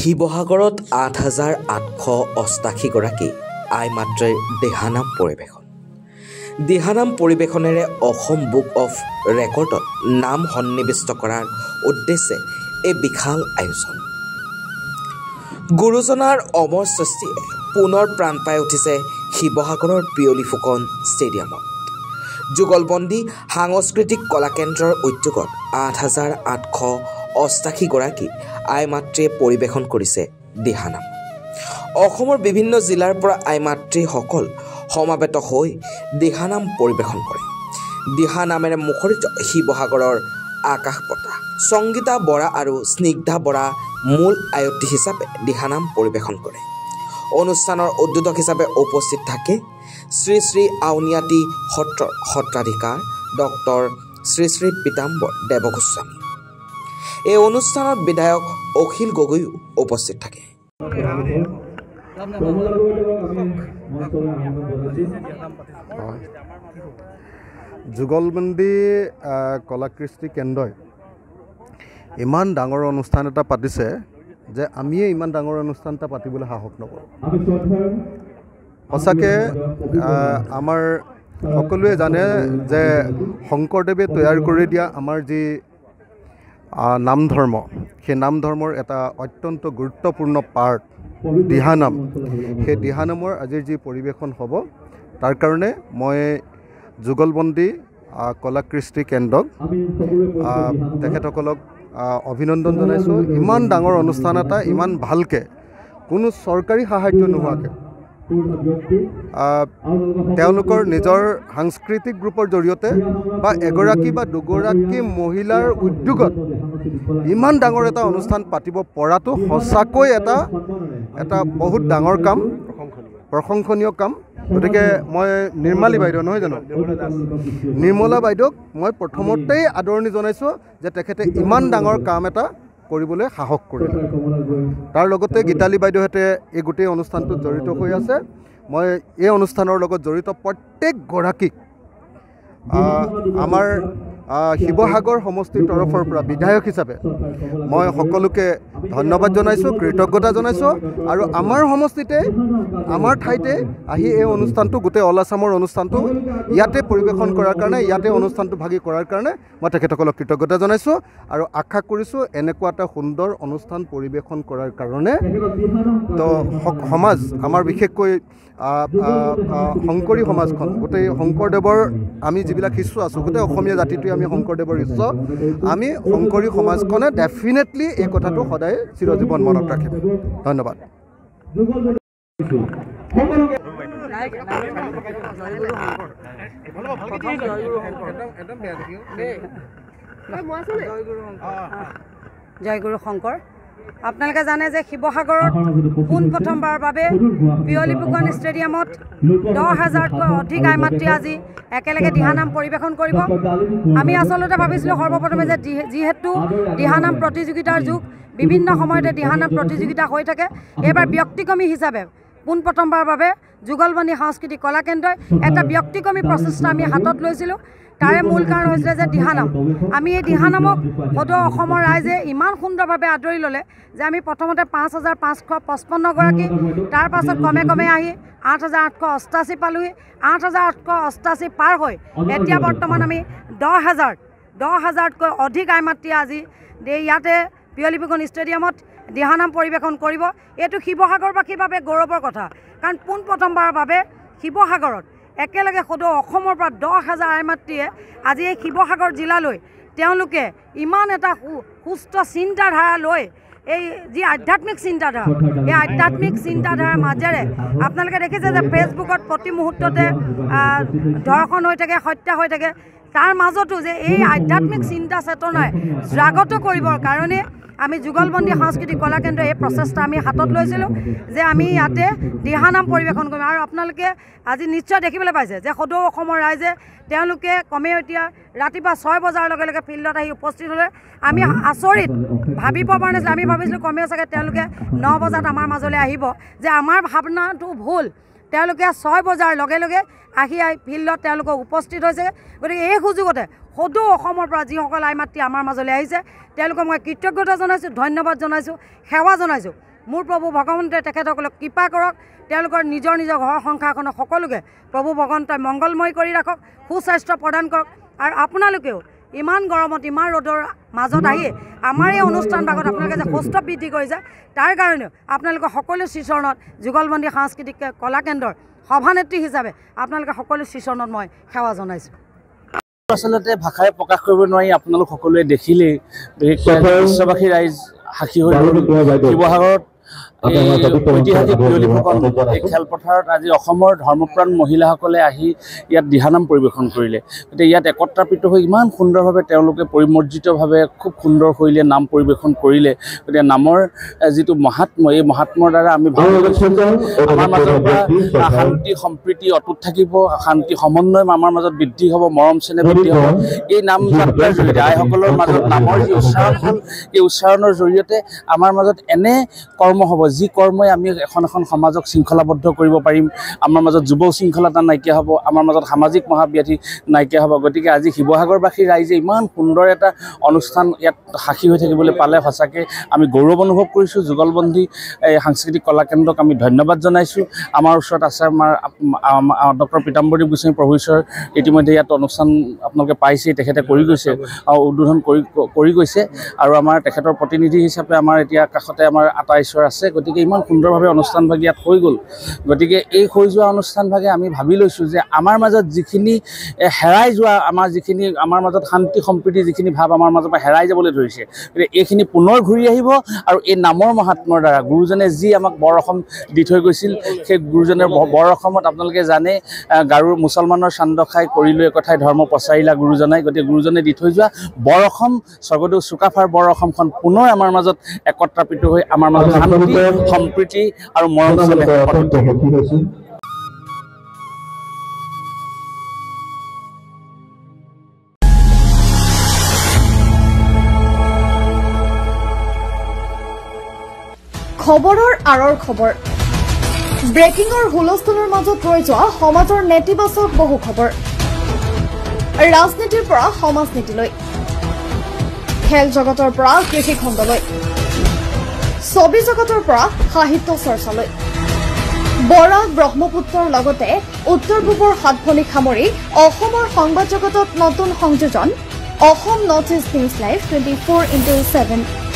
শিৱসাগৰত ৮,৮৮৮ গৰাকী আই মাতৃৰ দিহানাম পৰিৱেশন। দিহানাম পৰিৱেশনেৰে অসম বুক অফ ৰেকৰ্ডত নাম সন্নিৱিষ্ট কৰাৰ উদ্দেশ্যে এই বিশাল আয়োজন। গুৰুজনাৰ অমৰ সৃষ্টিয়ে পুনৰ প্ৰাণ পাই উঠিছে শিৱসাগৰৰ পিয়লি ফুকন ষ্টেডিয়ামত। যুগলবন্দী সাংস্কৃতিক কলাকেন্দ্ৰৰ উদ্যোগত ৮,৮৮৮ গৰাকী আই মাতৃয়ে পৰিৱেশন কৰিছে দিহানাম। অসমৰ বিভিন্ন জিলাৰ পৰা আই মাতৃসকল সমাবেত হৈ দিহানাম পৰিৱেশন কৰে। দিহানামেৰে মুখৰিত শিৱসাগৰৰ আকাশ বঁটা। সংগীতা বৰা আৰু স্নিগ্ধা বৰা মূল আয়ত্ৰী হিচাপে দিহানাম পৰিৱেশন কৰে। অনুষ্ঠানৰ উদ্বোধক হিচাপে উপস্থিত থাকে শ্ৰী শ্ৰী আউনীআটী সত্ৰৰ সত্ৰাধিকাৰ ডক্টৰ শ্ৰী শ্ৰী পীতাম্বৰ দেৱগোস্বামী। এই অনুষ্ঠানত বিধায়ক অখিল গগৈও উপস্থিত থাকে। যুগলবন্দী কলাকৃষ্টি কেন্দ্ৰই ইমান ডাঙৰ অনুষ্ঠান এটা পাতিছে যে আমিয়ে ইমান ডাঙৰ অনুষ্ঠান এটা পাতিবলৈ সাহস নকৰোঁ। সঁচাকৈ আমাৰ সকলোৱে জানে যে শংকৰদেৱে তৈয়াৰ কৰি দিয়া আমাৰ যি নাম ধৰ্ম, সেই নাম ধৰ্মৰ এটা অত্যন্ত গুৰুত্বপূৰ্ণ পাৰ্ট দিহানাম। সেই দিহানামৰ আজিৰ যি পৰিৱেশন হ'ব তাৰ কাৰণে মই যুগলবন্দী কলাকৃষ্টি কেন্দ্ৰক তেখেতসকলক অভিনন্দন জনাইছোঁ। ইমান ডাঙৰ অনুষ্ঠান এটা ইমান ভালকৈ কোনো চৰকাৰী সাহায্য নোহোৱাকৈ তেওঁলোকৰ নিজৰ সাংস্কৃতিক গ্ৰুপৰ জৰিয়তে বা এগৰাকী বা দুগৰাকী মহিলাৰ উদ্যোগত ইমান ডাঙৰ এটা অনুষ্ঠান পাতিব পৰাটো সঁচাকৈ এটা বহুত ডাঙৰ কাম, প্ৰশংসনীয় কাম। গতিকে মই নিৰ্মালী বাইদেউ নহয় জানো, নিৰ্মলা বাইদেউক মই প্ৰথমতেই আদৰণি জনাইছোঁ যে তেখেতে ইমান ডাঙৰ কাম এটা কৰিবলৈ সাহস কৰিলে। তাৰ লগতে গীতালী বাইদেউহঁতে এই গোটেই অনুষ্ঠানটোত জড়িত হৈ আছে। মই এই অনুষ্ঠানৰ লগত জড়িত প্ৰত্যেকগৰাকীক আমাৰ শিৱসাগৰ সমষ্টিৰ তৰফৰ পৰা বিধায়ক হিচাপে মই সকলোকে ধন্যবাদ জনাইছোঁ, কৃতজ্ঞতা জনাইছোঁ। আৰু আমাৰ সমষ্টিতে আমাৰ ঠাইতে আহি এই অনুষ্ঠানটো গোটেই অল আছামৰ অনুষ্ঠানটো ইয়াতে পৰিৱেশন কৰাৰ কাৰণে, ইয়াতে অনুষ্ঠানটো ভাগি কৰাৰ কাৰণে মই তেখেতসকলক কৃতজ্ঞতা জনাইছোঁ আৰু আশা কৰিছোঁ এনেকুৱা এটা সুন্দৰ অনুষ্ঠান পৰিৱেশন কৰাৰ কাৰণে তো সমাজ আমাৰ বিশেষকৈ শংকৰী সমাজখন, গোটেই শংকৰদেৱৰ আমি যিবিলাক শিষ্য আছোঁ, গোটেই অসমীয়া জাতিটোৱে আমি শংকৰদেৱৰ শিষ্য, আমি শংকৰী সমাজখনে ডেফিনেটলি এই কথাটো সদায় চিৰজীৱন মনত ৰাখিম। ধন্যবাদ। জয় গুৰু শংকৰ। আপোনালোকে জানে যে শিৱসাগৰত পোনপ্ৰথমবাৰৰ বাবে পিয়লি ফুকন ষ্টেডিয়ামত 10,000তকৈ অধিক আই মাতৃ আজি একেলগে দিহানাম পৰিৱেশন কৰিব। আমি আচলতে ভাবিছিলোঁ সৰ্বপ্ৰথমে যে যিহেতু দিহানাম প্ৰতিযোগিতাৰ যুগ, বিভিন্ন সময়তে দিহানাম প্ৰতিযোগিতা হৈ থাকে, এইবাৰ ব্যক্তিক্ৰমী হিচাপে পোনপ্ৰথমবাৰৰ বাবে যুগলবন্দী সাংস্কৃতিক কলাকেন্দ্ৰই এটা ব্যক্তিক্ৰমী প্ৰচেষ্টা আমি হাতত লৈছিলোঁ। তাৰে মূল কাৰণ হৈছিলে যে দিহানাম। আমি এই দিহানামক সদৌ অসমৰ ৰাইজে ইমান সুন্দৰভাৱে আদৰি ল'লে যে আমি প্ৰথমতে 5,555 গৰাকী, তাৰ পাছত ক্ৰমে ক্ৰমে আহি 8,888 পালোহি। 8,888 পাৰ হৈ এতিয়া বৰ্তমান আমি 10,000তকৈ অধিক আই মাতৃয়ে আজি ইয়াতে পিয়লি ফুকন ষ্টেডিয়ামত দিহানাম পৰিৱেশন কৰিব। এইটো শিৱসাগৰবাসীৰ বাবে গৌৰৱৰ কথা, কাৰণ পোনপ্ৰথমবাৰৰ বাবে শিৱসাগৰত একেলগে সদৌ অসমৰ পৰা 10,000 আই মাতৃয়ে আজি এই শিৱসাগৰ জিলালৈ তেওঁলোকে ইমান এটা সুস্থ চিন্তাধাৰা লৈ, এই যি আধ্যাত্মিক চিন্তাধাৰা, এই আধ্যাত্মিক চিন্তাধাৰাৰ মাজেৰে আপোনালোকে দেখিছে যে ফেচবুকত প্ৰতি মুহূৰ্ততে ধৰ্ষণ হৈ থাকে, হত্যা হৈ থাকে। তাৰ মাজতো যে এই আধ্যাত্মিক চিন্তা চেতনাই জাগ্ৰত কৰিবৰ কাৰণে আমি যুগলবন্দী সাংস্কৃতিক কলাকেন্দ্ৰ এই প্ৰচেষ্টা আমি হাতত লৈছিলোঁ যে আমি ইয়াতে দিহানাম পৰিৱেশন কৰিম। আৰু আপোনালোকে আজি নিশ্চয় দেখিবলৈ পাইছে যে সদৌ অসমৰ ৰাইজে তেওঁলোকে কমেও এতিয়া ৰাতিপুৱা 6 বজাৰ লগে লগে ফিল্ডত আহি উপস্থিত হ'লে আমি আচৰিত, ভাবিব পৰা নাছিলোঁ। আমি ভাবিছিলোঁ কমেও চাগে তেওঁলোকে 9 বজাত আমাৰ মাজলৈ আহিব, যে আমাৰ ভাৱনাটো ভুল। তেওঁলোকে 6 বজাৰ লগে লগে আহি ফিল্ডত তেওঁলোকক উপস্থিত হৈছে। গতিকে এই সুযোগতে সদৌ অসমৰ পৰা যিসকল আই মাতৃ আমাৰ মাজলৈ আহিছে তেওঁলোকক মই কৃতজ্ঞতা জনাইছোঁ, ধন্যবাদ জনাইছোঁ, সেৱা জনাইছোঁ। মোৰ প্ৰভু ভগৱন্তই তেখেতসকলক কৃপা কৰক তেওঁলোকৰ নিজৰ ঘৰ সংসাৰখনক সকলোকে প্ৰভু ভগৱন্তই মংগলময় কৰি ৰাখক সুস্বাস্থ্য প্ৰদান কৰক আৰু আপোনালোকেও ইমান গৰমত ইমান ৰ'দৰ মাজত আহি আমাৰ এই অনুষ্ঠান ভাগত আপোনালোকে যে সুস্থ বৃদ্ধি কৰিছে তাৰ কাৰণেও আপোনালোকৰ সকলো শ্ৰীচৰণত যুগলবন্দী সাংস্কৃতিক কলা কেন্দ্ৰৰ সভানেত্ৰী হিচাপে আপোনালোকে সকলো শ্ৰীচৰণত মই সেৱা জনাইছোঁ আচলতে ভাষাৰে প্ৰকাশ কৰিব নোৱাৰি আপোনালোক সকলোৱে দেখিলেই বিশেষকৈ বিশ্ববাসী ৰাইজ সাক্ষী হৈ শিৱসাগৰত ঐতিহাসিক বিয়লি ফুকন এই খেলপথাৰত আজি অসমৰ ধৰ্মপ্ৰাণ মহিলাসকলে আহি ইয়াত দিহানাম পৰিৱেশন কৰিলে গতিকে ইয়াত একত্ৰিত হৈ ইমান সুন্দৰভাৱে তেওঁলোকে পৰিমৰ্জিতভাৱে খুব সুন্দৰ শৈলীৰে নাম পৰিৱেশন কৰিলে গতিকে নামৰ যিটো মহাত্ম এই মহাত্মৰ দ্বাৰা আমি ভাবি লৈছোঁ আমাৰ মাজৰ পৰা শান্তি সম্প্ৰীতি অটুট থাকিব শান্তি সমন্বয় আমাৰ মাজত বৃদ্ধি হ'ব মৰম চেনেহ বৃদ্ধি হ'ব এই নাম যাত্ৰাৰ জৰিয়তে আইসকলৰ মাজত নামৰ যি উচ্চাৰণ হ'ল এই উচ্চাৰণৰ জৰিয়তে আমাৰ মাজত এনে কৰ্ম হ'ব যি কৰ্মই আমি এখন সমাজক শৃংখলাবদ্ধ কৰিব পাৰিম আমাৰ মাজত যুৱ শৃংখলতা নাইকিয়া হ'ব আমাৰ মাজত সামাজিক মহাব্যাধি নাইকিয়া হ'ব গতিকে আজি শিৱসাগৰবাসী ৰাইজে ইমান সুন্দৰ এটা অনুষ্ঠান ইয়াত সাক্ষী হৈ থাকিবলৈ পালে সঁচাকৈ আমি গৌৰৱ অনুভৱ কৰিছোঁ যুগলবন্দী সাংস্কৃতিক কলা কেন্দ্ৰক আমি ধন্যবাদ জনাইছোঁ আমাৰ ওচৰত আছে আমাৰ ডক্টৰ পীতাম্বৰদেৱ গোস্বামী প্ৰভু ঈশ্বৰ ইতিমধ্যে ইয়াত অনুষ্ঠান আপোনালোকে পাইছেই তেখেতে কৰি গৈছে উদ্বোধন কৰি গৈছে আৰু আমাৰ তেখেতৰ প্ৰতিনিধি হিচাপে আমাৰ এতিয়া কাষতে আমাৰ আটা ঈশ্বৰ আছে গতিকে ইমান সুন্দৰভাৱে অনুষ্ঠানভাগ ইয়াত হৈ গ'ল গতিকে এই হৈ যোৱা অনুষ্ঠানভাগে আমি ভাবি লৈছোঁ যে আমাৰ মাজত যিখিনি হেৰাই যোৱা আমাৰ মাজত শান্তি সম্প্ৰীতি যিখিনি ভাৱ আমাৰ মাজৰ পৰা হেৰাই যাবলৈ ধৰিছে গতিকে এইখিনি পুনৰ ঘূৰি আহিব আৰু এই নামৰ মহাত্মৰ দ্বাৰা গুৰুজনে যি আমাক বৰ অসম দি থৈ গৈছিল সেই গুৰুজনৰ বৰ অসমত আপোনালোকে জানে গাৰো মুছলমানৰ চান্দ খাই কৰিলৈ কথাই ধৰ্ম প্ৰচাৰিলা গুৰুজনাই গতিকে গুৰুজনে দি থৈ যোৱা বৰ অসম স্বৰ্গদেউ চুকাফাৰ বৰ অসমখন পুনৰ আমাৰ মাজত একত্ৰিত হৈ আমাৰ মাজত শান্তি সম্প্ৰীতি আৰু মৰম চেনেহ খবৰৰ আঁৰৰ খবৰ ব্ৰেকিংৰ হুলস্থুলৰ মাজত ৰৈ যোৱা সমাজৰ নেতিবাচক বহু খবৰ ৰাজনীতিৰ পৰা সমাজনীতিলৈ খেল জগতৰ পৰা কৃষি খণ্ডলৈ ছবি জগতৰ পৰা সাহিত্য চৰ্চালৈ বৰাক ব্ৰহ্মপুত্ৰৰ লগতে উত্তৰ পূবৰ সাতভনী সামৰি অসমৰ সংবাদ জগতত নতুন সংযোজন Assam north east news live 24/7